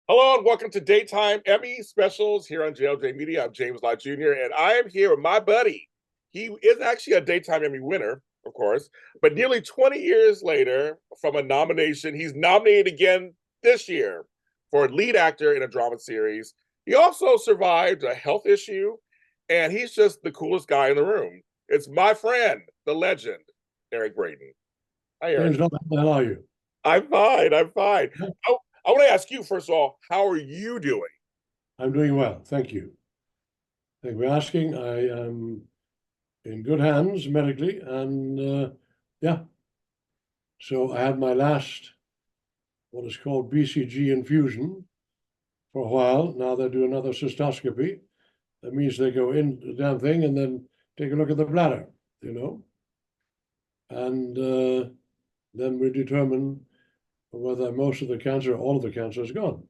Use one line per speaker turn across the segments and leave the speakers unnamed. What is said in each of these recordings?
Hello and welcome to Daytime Emmy specials here on JLJ Media. I'm James Lott Jr. and I am here with my buddy. He is actually a Daytime Emmy winner, of course, but nearly 20 years later from a nomination, he's nominated again this year for lead actor in a drama series. He also survived a health issue, and he's just the coolest guy in the room. It's my friend, the legend, Eric Braeden. Hi, Eric.
James, how the hell are you?
I'm fine. I'm fine. I want to ask you, first of all, how are you doing?
I'm doing well, thank you. Thank you for asking. I am in good hands medically, and yeah. So I had my last, what is called BCG infusion for a while. Now they do another cystoscopy. That means they go in the damn thing and then take a look at the bladder, and then we determine whether most of the cancer, all of the cancer, is gone.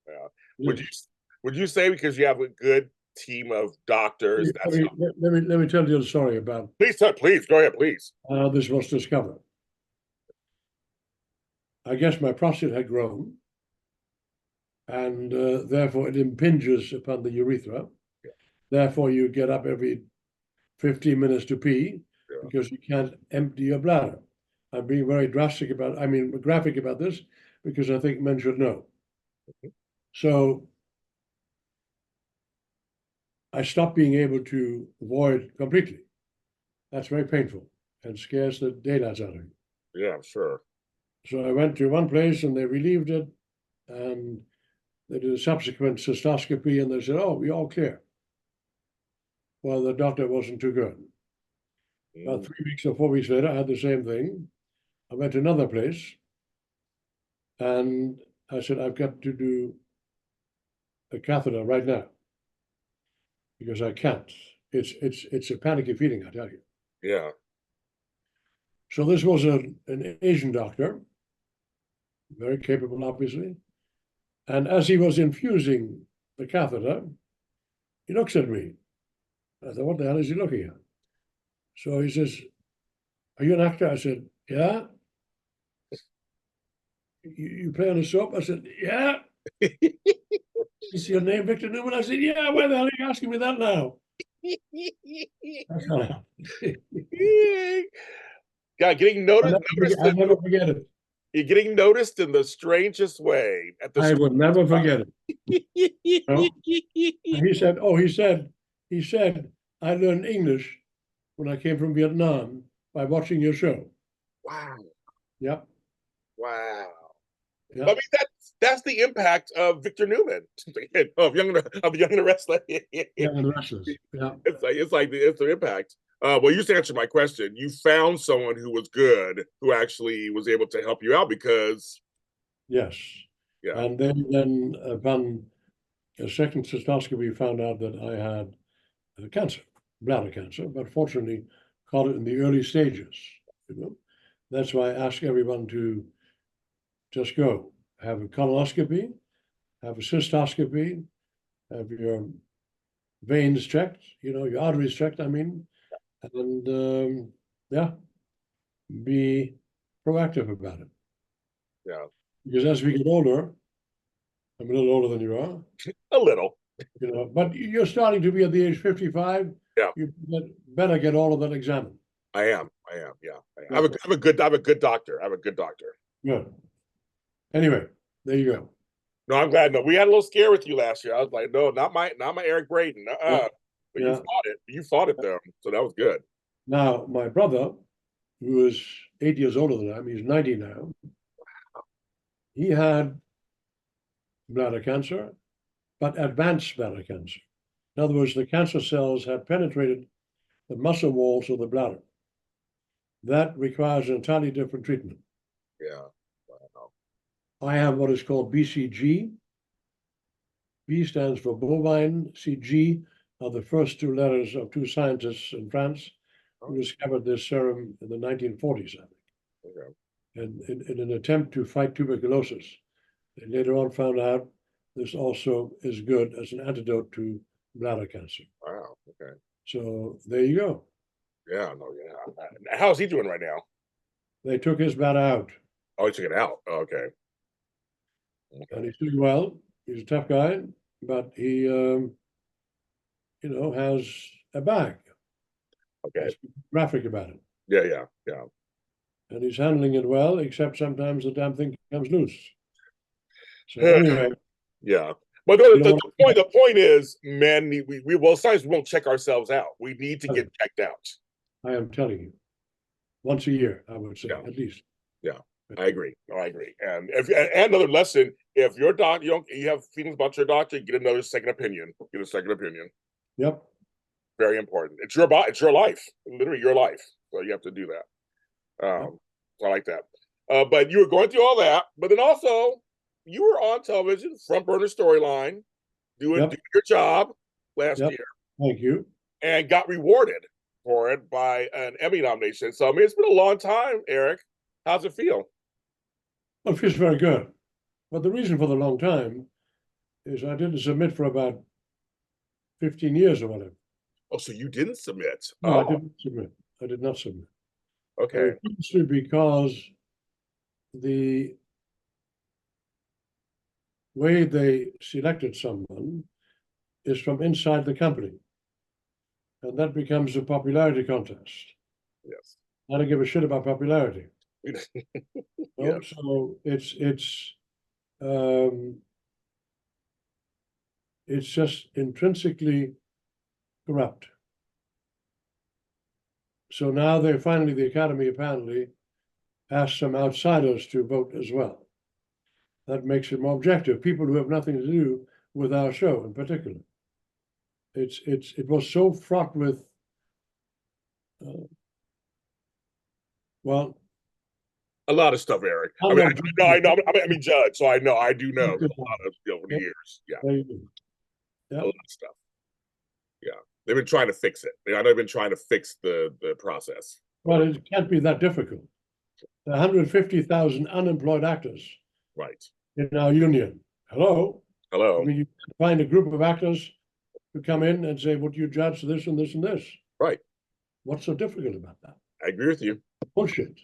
Yeah. Would
Yes.
you would you say because you have a good team of doctors?
Let me tell you a story about
Please go ahead, please.
how this was discovered. I guess my prostate had grown, and therefore it impinges upon the urethra.
Yeah.
Therefore, you get up every 15 minutes to pee
Yeah.
because you can't empty your bladder. I'm being very graphic about this because I think men should know.
Mhm.
So I stopped being able to void completely. That's very painful and scares the daylights out of you.
Yeah, I'm sure.
So I went to one place and they relieved it, and they did a subsequent cystoscopy and they said, "Oh, we're all clear." Well, the doctor wasn't too good. About 3 weeks or 4 weeks later, I had the same thing. I went to another place and I said, "I've got to do a catheter right now because I can't." It's a panicky feeling, I tell you.
Yeah.
So this was an Asian doctor, very capable, obviously. And as he was infusing the catheter, he looks at me. I thought, what the hell is he looking at? So he says, "Are you an actor?" I said, "Yeah." You play on a soap?" I said, "Yeah." "Is your name Victor Newman?" I said, "Yeah." "Why the hell are you asking me that now?" That's not happening.
Yeah, getting noticed,
I'll never forget it.
you're getting noticed in the strangest way at the
I will never forget it. No? And he said, he said, "I learned English when I came from Vietnam by watching your show."
Wow.
Yep.
Wow. I
Yep.
mean that's the impact of Victor Newman of Young and the Restless.
Yeah. And Restless. Yeah.
It's the impact. Well, you just answered my question. You found someone who was good, who actually was able to help you out because,
Yes.
yeah,
And then upon a second cystoscopy, found out that I had cancer, bladder cancer, but fortunately caught it in the early stages. You know, that's why I ask everyone to just go have a colonoscopy, have a cystoscopy, have your veins checked, your arteries checked. I mean, and yeah, be proactive about it.
yeah,
Because as we get older, I'm a little older than you are,
a little,
but you're starting to be at the age 55.
yeah.
You better get all of that examined.
I am, yeah. I
Yeah.
I have a good doctor. I have a good doctor.
Good. Anyway, there you go.
No, I'm glad. No, we had a little scare with you last year. I was like, no, not my Eric Braeden.
Yeah.
But
Yeah.
you fought it though, so that was good.
Now, my brother, who is 8 years older than I am, he's 90 now. He had bladder cancer, but advanced bladder cancer. In other words, the cancer cells had penetrated the muscle walls of the bladder. That requires an entirely different treatment.
Yeah. Wow.
I have what is called BCG. B stands for bovine. CG are the first two letters of two scientists in France who discovered this serum in the 1940s, I think.
Okay.
And in an attempt to fight tuberculosis. They later on found out this also is good as an antidote to bladder cancer.
Wow. Okay.
So there you go.
Yeah. No. Yeah. How's he doing right now?
They took his bladder out.
Oh, he took it out. Oh, okay.
And he's doing well. He's a tough guy, but he, has a bag.
Okay.
He's graphic about it.
Yeah.
And he's handling it well, except sometimes the damn thing comes loose. So anyway,
yeah. But the point is, men, sometimes we won't check ourselves out. We need to get checked out.
I am telling you, once a year, I would say, at least.
Yeah, I agree. And another lesson: if your doctor, you have feelings about your doctor, get another second opinion. Get a second opinion.
Yep.
Very important. It's your body. It's your life. Literally your life. So you have to do that. I like that. But you were going through all that, but then also you were on television, front burner storyline, doing your job last year.
Thank you.
And got rewarded for it by an Emmy nomination. So I mean, it's been a long time, Eric. How's it feel?
Well, it feels very good. But the reason for the long time is I didn't submit for about 15 years or whatever.
Oh, so you didn't submit?
No, I didn't submit. I did not submit.
Okay.
Because the way they selected someone is from inside the company. And that becomes a popularity contest.
Yes.
I don't give a shit about popularity.
Yes.
So it's just intrinsically corrupt. So now the Academy apparently asked some outsiders to vote as well. That makes it more objective. People who have nothing to do with our show in particular. It was so fraught with,
a lot of stuff, Eric. I know. I'm a judge, so I know. I do know a lot of over the years. Yeah. A lot of stuff. Yeah. They've been trying to fix it. I know they've been trying to fix the process.
Well, it can't be that difficult. There are 150,000 unemployed actors.
Right.
In our union. Hello.
I
mean, you find a group of actors who come in and say, "Would you judge this and this and this?"
Right.
What's so difficult about that?
I agree with you.
Bullshit.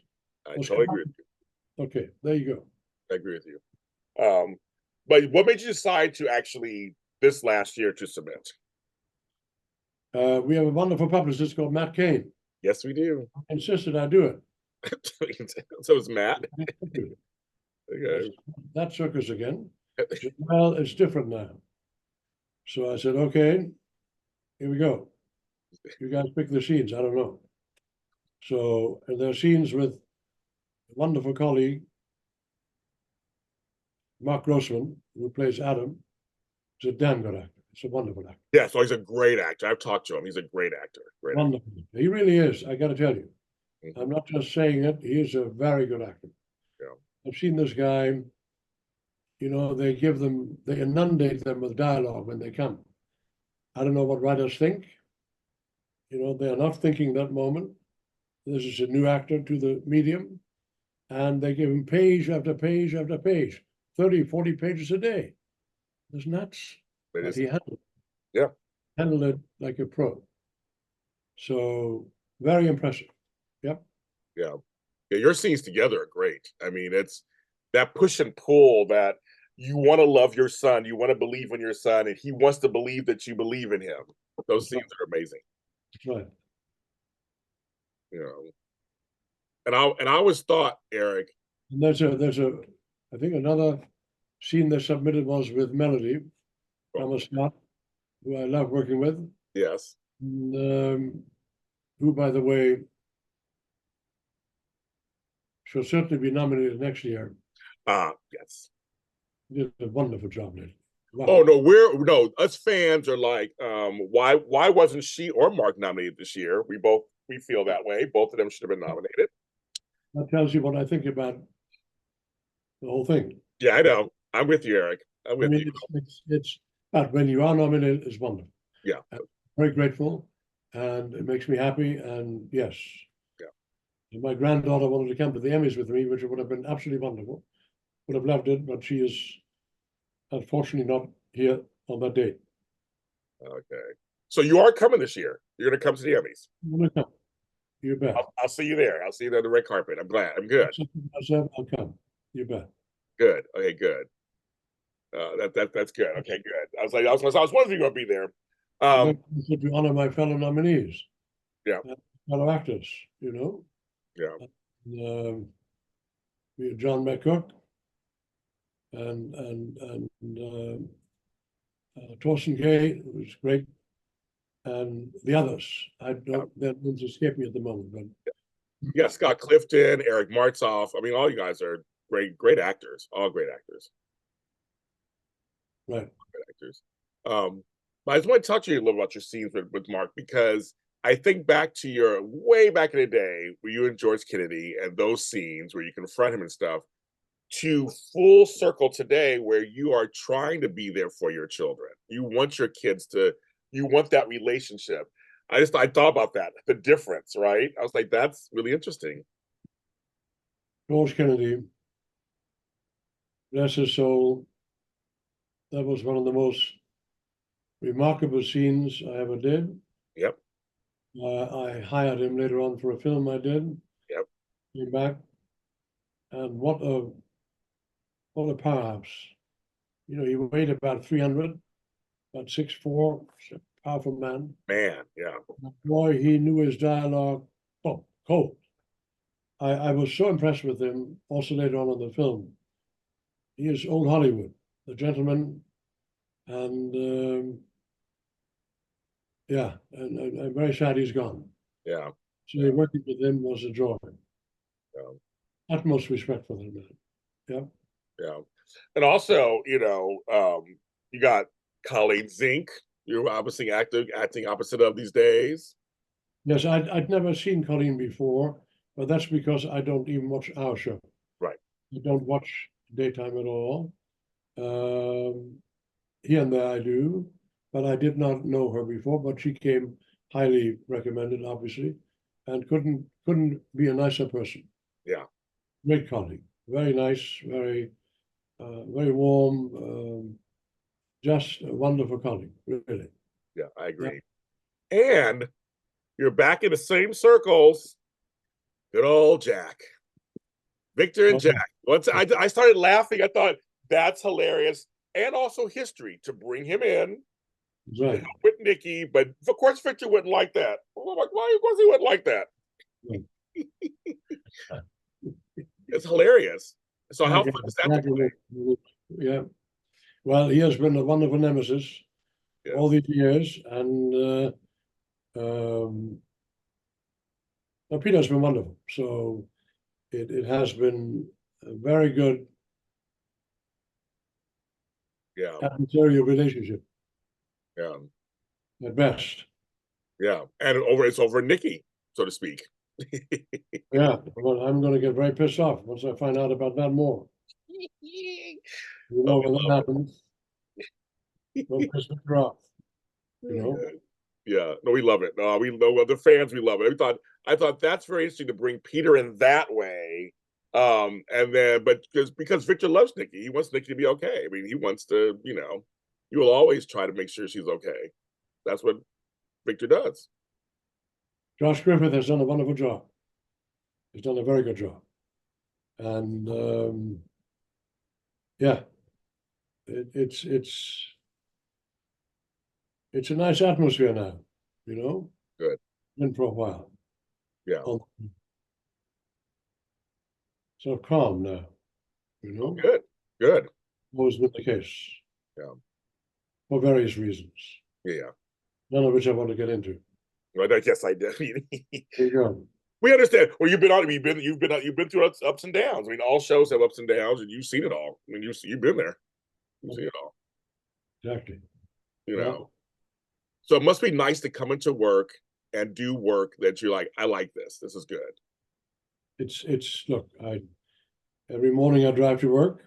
I totally agree with you.
Okay, there you go.
I agree with you. But what made you decide to actually this last year to submit?
We have a wonderful publicist called Matt Kane.
Yes, we do.
I insisted I do it.
So it's Matt. Okay.
That circus again. Well, it's different now. So I said, okay, here we go. You guys pick the scenes. I don't know. So there are scenes with a wonderful colleague, Mark Grossman, who plays Adam. He's a damn good actor. He's a wonderful actor.
Yeah, so he's a great actor. I've talked to him. He's a great actor.
Wonderful. He really is. I got to tell you. I'm not just saying it. He is a very good actor.
Yeah.
I've seen this guy. They inundate them with dialogue when they come. I don't know what writers think. They are not thinking that moment. This is a new actor to the medium. And they give him page after page after page, 30, 40 pages a day. It's nuts. But he handled it.
Yeah.
Handled it like a pro. So very impressive. Yep.
Yeah. Your scenes together are great. I mean, it's that push and pull that you want to love your son, you want to believe in your son, and he wants to believe that you believe in him. Those scenes are amazing.
Right.
And I always thought, Eric.
And there's I think another scene they submitted was with Melody, Thomas Scott, who I love working with.
Yes.
And, who, by the way, she'll certainly be nominated next year.
Yes.
Did a wonderful job, lady.
Wow. Oh no, us fans are like, why wasn't she or Mark nominated this year? We feel that way. Both of them should have been nominated.
That tells you what I think about the whole thing.
Yeah, I know. I'm with you, Eric. I'm with you.
But when you are nominated, it's wonderful.
Yeah.
I'm very grateful, and it makes me happy. And yes. Yeah. My granddaughter wanted to come to the Emmys with me, which would have been absolutely wonderful. Would have loved it, but she is unfortunately not here on that date. Okay.
So you are coming this year. You're going to come to the Emmys.
I'm going to come. You bet.
I'll see you there. I'll see you there on the red carpet. I'm glad. I'm good.
I'll come. You bet.
Good. Okay, good. That's good. Okay, good. I was wondering if you were gonna be there.
And then to honor my fellow nominees,
Yeah,
fellow actors, you know.
yeah.
We had John McCook and Torsten Gay, who was great, and the others. I don't, that names escape me at the moment, but
You got Scott Clifton, Eric Martzoff. I mean, all you guys are great actors. All great actors.
right.
Great actors. But I just want to talk to you a little about your scenes with Mark, because I think back to your way back in the day where you and George Kennedy and those scenes where you confront him and stuff, to full circle today where you are trying to be there for your children. You want your kids to, you want that relationship. I thought about that, the difference, right? I was like, that's really interesting.
George Kennedy, bless his soul, that was one of the most remarkable scenes I ever did.
Yep.
I hired him later on for a film I did.
Yep.
Came back, and what a powerhouse. You know, he weighed about 300, about 6'4", powerful man.
Man, yeah.
Boy, he knew his dialogue, oh, cold. I was so impressed with him also later on in the film. He is old Hollywood, the gentleman, and yeah, and I'm very sad he's gone.
Yeah.
So working with him was a joy.
Yeah.
Utmost respect for the man. Yeah.
Yeah. And also, you got Colleen Zink. You're obviously acting opposite of these days.
Yes, I'd never seen Colleen before, but that's because I don't even watch our show.
Right.
I don't watch daytime at all. Here and there I do, but I did not know her before. But she came highly recommended, obviously, and couldn't be a nicer person.
Yeah.
Great colleague, very nice, very warm, just a wonderful colleague, really.
Yeah, I agree. Yeah. And you're back in the same circles. Good old Jack. Victor and Jack. Once I started laughing, I thought that's hilarious. And also history to bring him in
Right.
with Nikki, but of course Victor wouldn't like that. Why was he wouldn't like that? It's hilarious. So how fun is that to play?
Yeah. Well, he has been a wonderful nemesis all these years, and Peter's been wonderful. So it has been a very good adversarial relationship.
Yeah.
At best.
Yeah. And it's over Nikki, so to speak.
Yeah. Well, I'm going to get very pissed off once I find out about that more. You know, when that happens, don't piss me off. You know?
Yeah. No, we love it. No, we know the fans, we love it. I thought that's very interesting to bring Peter in that way. And then but because Victor loves Nikki, he wants Nikki to be okay. I mean, he wants to, you will always try to make sure she's okay. That's what Victor does.
Josh Griffith has done a wonderful job. He's done a very good job. And yeah, it's a nice atmosphere now, you know.
Good.
Been for a while.
Yeah.
So calm now, you know.
Good. Good.
Always been the case.
Yeah.
For various reasons.
Yeah.
None of which I want to get into.
Well, I guess I did.
There you go.
We understand. Well, you've been through ups and downs. I mean, all shows have ups and downs, and you've seen it all. I mean, you've been there. You've seen it all.
Exactly.
You know. So it must be nice to come into work and do work that you're like, I like this. This is good.
It's look, every morning I drive to work.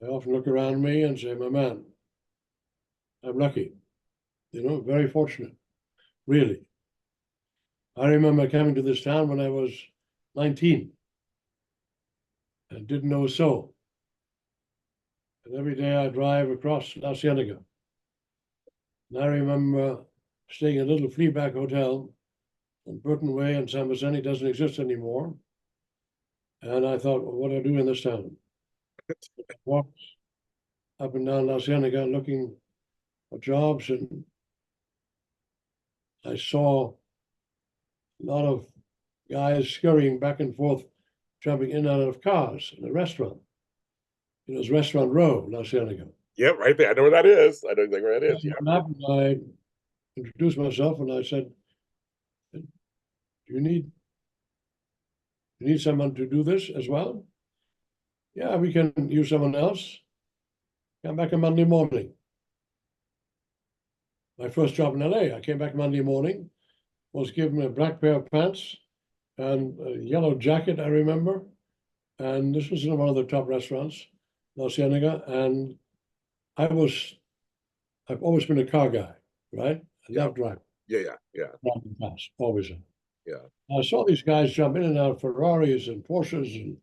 I often look around me and say, my man, I'm lucky. You know, very fortunate. Really. I remember coming to this town when I was 19 and didn't know a soul. And every day I drive across La Cienega. And I remember staying in a little fleaback hotel on Burton Way in San Vicente. Doesn't exist anymore. And I thought, well, what do I do in this town? I walked up and down La Cienega looking for jobs, and I saw a lot of guys scurrying back and forth, jumping in and out of cars in a restaurant. It was Restaurant Row, La Cienega.
Yep, right there. I know where that is. I know exactly where that is. Yeah.
I introduced myself and I said, "Do you need someone to do this as well?" "Yeah, we can use someone else. Come back on Monday morning." My first job in LA, I came back Monday morning, was given a black pair of pants and a yellow jacket, I remember. And this was in one of the top restaurants, La Cienega. And I've always been a car guy, right? I love driving.
Yeah.
Driving fast, always.
Yeah.
I saw these guys jump in and out of Ferraris and Porsches and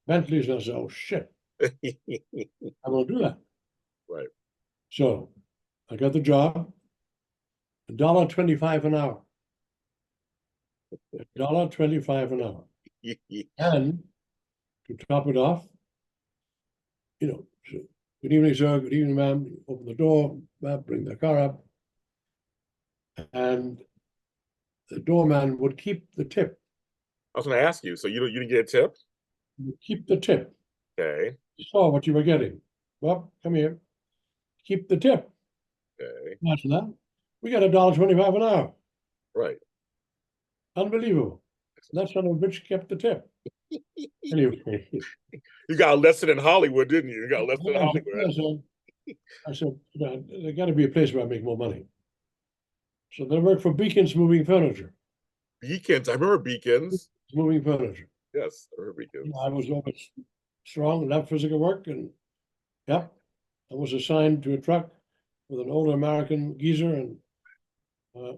Bentleys, and I said, "Oh shit, I'm gonna do that."
Right.
So I got the job, $1.25 an hour. $1.25 an hour. And to top it off, so, "Good evening, sir. Good evening, ma'am." Open the door, bring the car up. And the doorman would keep the tip.
I was going to ask you. So you didn't get a tip?
Keep the tip.
Okay.
You saw what you were getting. "Well, come here. Keep the tip."
Okay.
After that, we got $1.25 an hour.
Right.
Unbelievable. That son of a bitch kept the tip. Anyway.
You got a lesson in Hollywood, didn't you? You got a lesson in Hollywood.
I said, there got to be a place where I make more money. So then I worked for Beacon's Moving Furniture.
Beacons. I remember Beacons.
Moving Furniture.
Yes, I remember Beacons.
I was always strong, loved physical work, and I was assigned to a truck with an older American geezer, and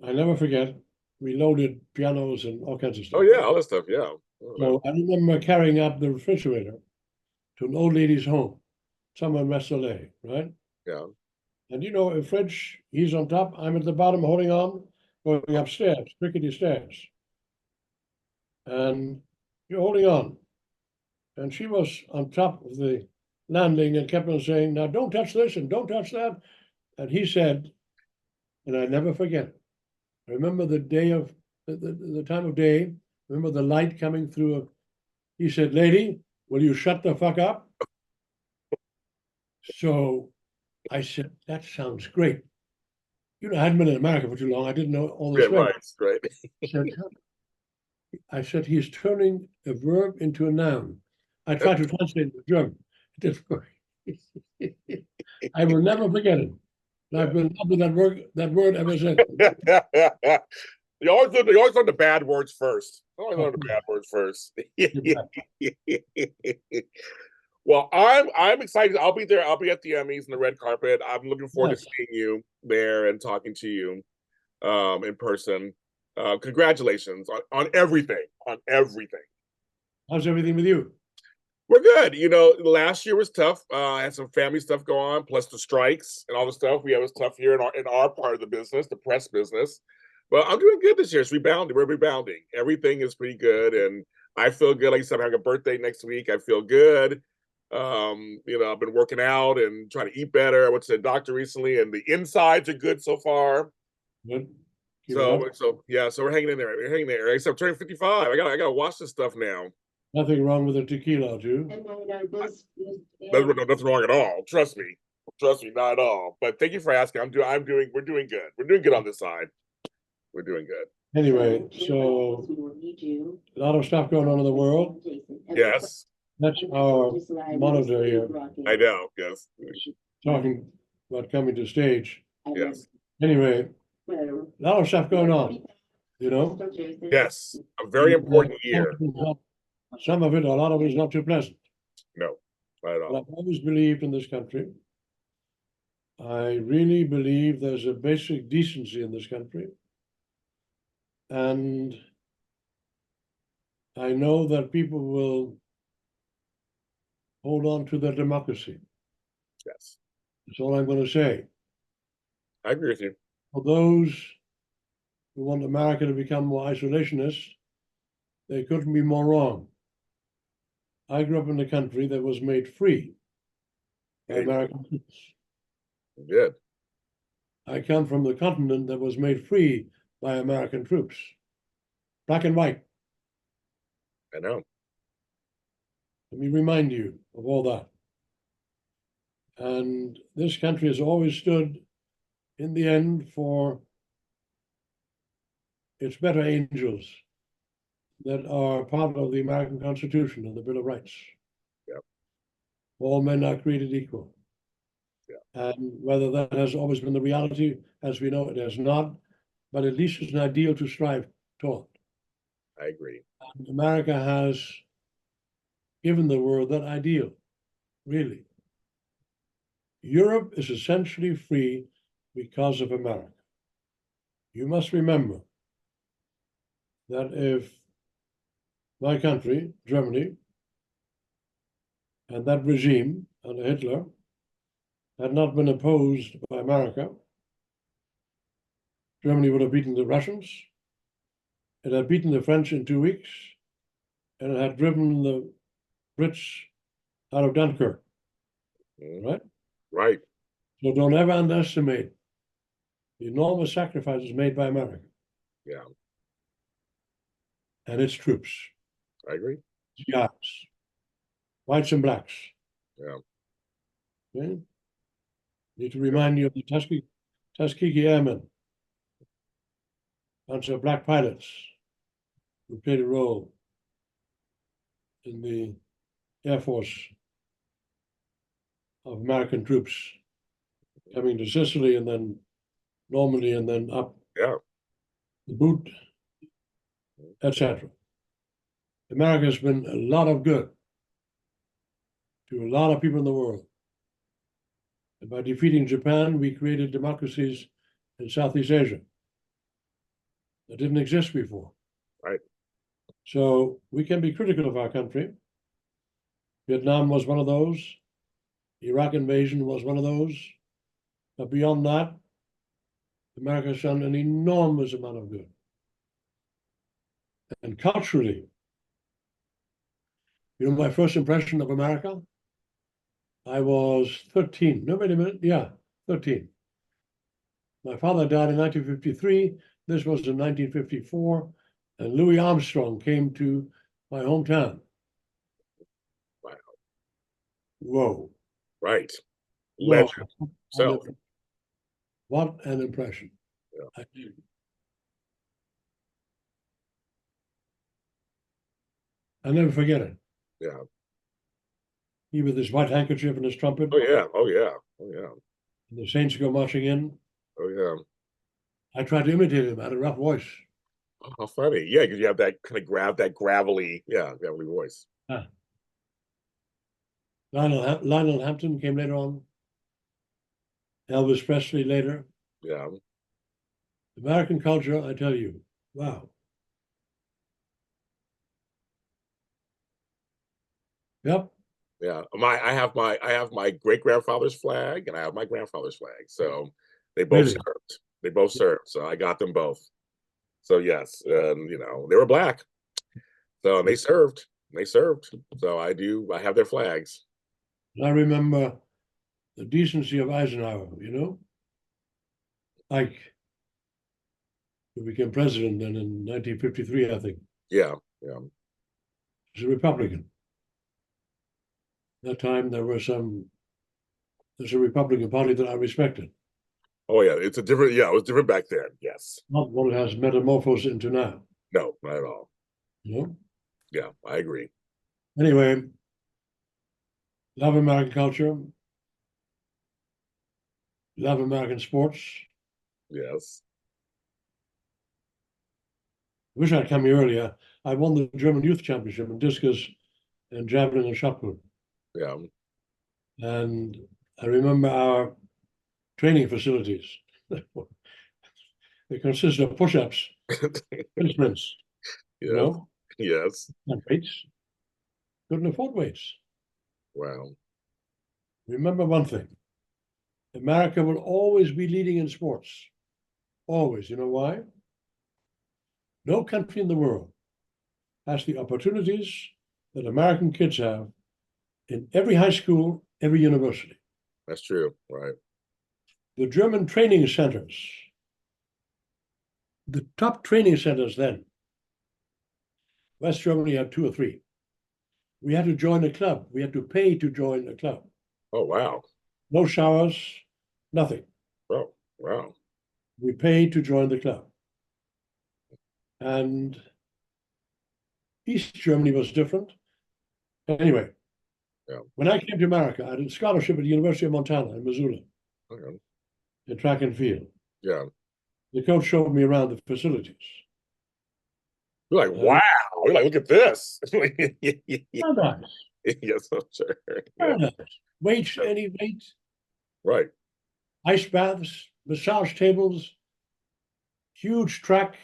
I never forget, we loaded pianos and all kinds of stuff.
Oh yeah, all that stuff. Yeah.
So I remember carrying up the refrigerator to an old lady's home, somewhere in West LA, right?
Yeah.
And a fridge, he's on top, I'm at the bottom holding on, going upstairs, rickety stairs. And you're holding on. And she was on top of the landing and kept on saying, "Now don't touch this and don't touch that." And he said, and I never forget it, I remember the day of the time of day, remember the light coming through. He said, "Lady, will you shut the fuck up?" So I said, "That sounds great." I hadn't been in America for too long. I didn't know all this.
Yeah, right.
I said, "He's turning a verb into a noun." I tried to translate it to German. It didn't work. I will never forget it. I've been loving that word ever since.
You always learn the bad words first. Always learn the bad words first. Well, I'm excited. I'll be there. I'll be at the Emmys and the red carpet. I'm looking forward to seeing you there and talking to you in person. Congratulations on everything. On everything.
How's everything with you?
We're good. Last year was tough. I had some family stuff go on, plus the strikes and all the stuff. It was tough here in our part of the business, the press business. But I'm doing good this year. It's rebounding. We're rebounding. Everything is pretty good, and I feel good. Like you said, I'm having a birthday next week. I feel good. I've been working out and trying to eat better. I went to the doctor recently, and the insides are good so far.
Good.
So we're hanging in there. We're hanging there. Except I'm turning 55. I gotta watch this stuff now.
Nothing wrong with a tequila, too.
Nothing wrong at all. Trust me, not at all. But thank you for asking. We're doing good. We're doing good on this side. We're doing good.
Anyway, so a lot of stuff going on in the world.
Yes.
That's our monitor here.
I know. Yes.
Talking about coming to stage.
Yes.
Anyway, a lot of stuff going on.
Yes. A very important year.
Some of it, a lot of it is not too pleasant.
No, not at all.
But I've always believed in this country. I really believe there's a basic decency in this country. And I know that people will hold on to their democracy.
Yes.
That's all I'm going to say.
I agree with you.
For those who want America to become more isolationist, they couldn't be more wrong. I grew up in a country that was made free by American troops.
Good.
I come from the continent that was made free by American troops. Black and white.
I know.
Let me remind you of all that. And this country has always stood in the end for its better angels that are part of the American Constitution and the Bill of Rights.
Yep.
All men are created equal.
Yeah.
And whether that has always been the reality, as we know, it has not, but at least it's an ideal to strive toward.
I agree.
And America has given the world that ideal, really. Europe is essentially free because of America. You must remember that if my country, Germany, and that regime under Hitler had not been opposed by America, Germany would have beaten the Russians, it had beaten the French in 2 weeks, and it had driven the Brits out of Dunkirk, right?
Right.
So don't ever underestimate the enormous sacrifices made by America.
Yeah.
And its troops.
I agree.
GIs, whites and blacks.
Yeah.
Okay? Need to remind you of the Tuskegee Airmen, bunch of black pilots who played a role in the Air Force of American troops coming to Sicily and then Normandy and then up
Yeah.
the boot, etc. America has been a lot of good to a lot of people in the world. And by defeating Japan, we created democracies in Southeast Asia that didn't exist before.
Right.
So we can be critical of our country. Vietnam was one of those. Iraq invasion was one of those. But beyond that, America has done an enormous amount of good. And culturally, you know, my first impression of America, I was 13. No, wait a minute. Yeah, 13. My father died in 1953. This was in 1954. And Louis Armstrong came to my hometown.
Wow.
Whoa.
Right.
Whoa.
Legend. So.
What an impression.
Yeah.
I'll never forget it.
Yeah.
He with his white handkerchief and his trumpet.
Oh yeah. Oh yeah. Oh yeah.
And the Saints go marching in.
Oh yeah.
I tried to imitate him. I had a rough voice.
Oh, how funny. Yeah, because you have that kind of that gravelly voice.
Lionel Hampton came later on. Elvis Presley later.
Yeah.
American culture, I tell you, wow. Yep.
Yeah. I have my great grandfather's flag and I have my grandfather's flag. So they both
Really?
served. They both served. So I got them both. So yes, you know, they were black. So they served. They served. So I have their flags.
I remember the decency of Eisenhower, you know? Like, who became president then in 1953, I think.
Yeah. Yeah.
He was a Republican. That time there's a Republican Party that I respected.
Oh yeah, it was different back then. Yes.
Not what it has metamorphosed into now.
No, not at all.
You know?
Yeah, I agree.
Anyway, love American culture, love American sports.
Yes.
Wish I'd come here earlier. I won the German Youth Championship in discus and javelin and shot put.
Yeah.
And I remember our training facilities. They consist of push-ups, sprints, you know,
Yes.
and weights. Couldn't afford weights.
Wow.
Remember one thing. America will always be leading in sports. Always. You know why? No country in the world has the opportunities that American kids have in every high school, every university.
That's true. Right.
The German training centers, the top training centers then, West Germany had 2 or 3. We had to join a club. We had to pay to join a club.
Oh, wow.
No showers, nothing.
Oh, wow.
We paid to join the club. And East Germany was different. Anyway,
Yeah.
when I came to America, I did a scholarship at the University of Montana in Missoula
Okay.
in track and field.
Yeah.
The coach showed me around the facilities.
You're like, wow. You're like, look at this.
Oh, nice.
Yes, I'm sure.
Oh,
Yeah.
nice. Weights,
Yeah.
any weights,
Right.
ice baths, massage tables, huge track,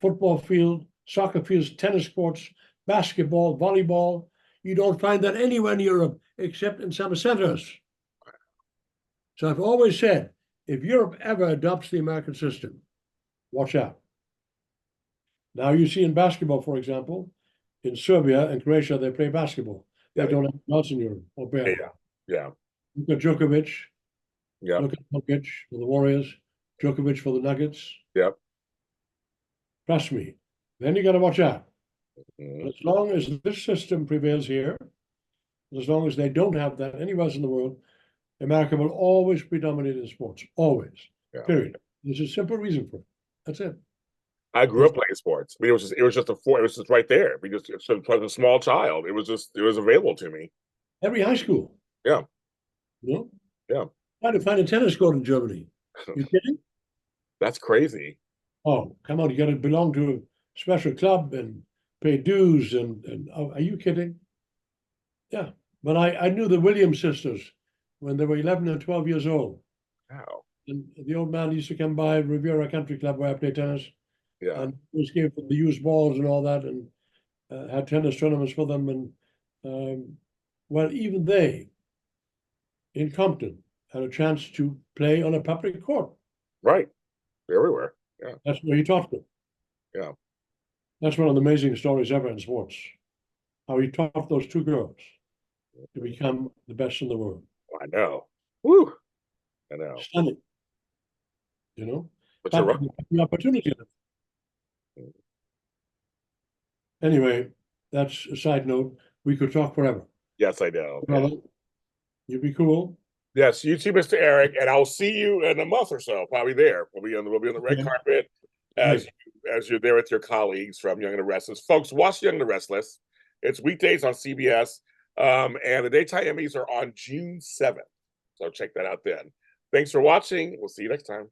football field, soccer fields, tennis courts, basketball, volleyball. You don't find that anywhere in Europe except in some centers. So I've always said, if Europe ever adopts the American system, watch out. Now you see in basketball, for example, in Serbia and Croatia, they play basketball. They don't have else in Europe, or barely.
Yeah. Yeah.
Look at Djokovic.
Yeah.
Look at Jokic for the Warriors, Djokovic for the Nuggets.
Yep.
Trust me. Then you got to watch out.
Mhm.
As long as this system prevails here, as long as they don't have that anywhere else in the world, America will always predominate in sports. Always.
Yeah.
Period. There's a simple reason for it. That's it.
I grew up playing sports. I mean, it was just right there. We just, as a small child, it was available to me.
Every high school.
Yeah.
You know?
Yeah.
Try to find a tennis court in Germany. You kidding?
That's crazy.
Oh, come on. You got to belong to a special club and pay dues. And oh, are you kidding? Yeah. But I knew the Williams sisters when they were 11 and 12 years old.
Wow.
And the old man used to come by Riviera Country Club where I play tennis.
Yeah.
And always gave them the used balls and all that, and had tennis tournaments for them. And well, even they in Compton had a chance to play on a public court.
Right. Everywhere. Yeah.
That's where he taught them.
Yeah.
That's one of the amazing stories ever in sports. How he taught those 2 girls to become the best in the world.
I know. Woo. I know.
Stunning. You know?
But you're right.
The opportunity. Anyway, that's a side note. We could talk forever.
Yes, I know.
Brother, you'd be cool.
Yes, you too, Mr. Eric, and I'll see you in a month or so. Probably there. We'll be on the red carpet as you're there with your colleagues from Young and the Restless. Folks, watch Young and the Restless. It's weekdays on CBS, and the daytime Emmys are on June 7th. So check that out then. Thanks for watching. We'll see you next time.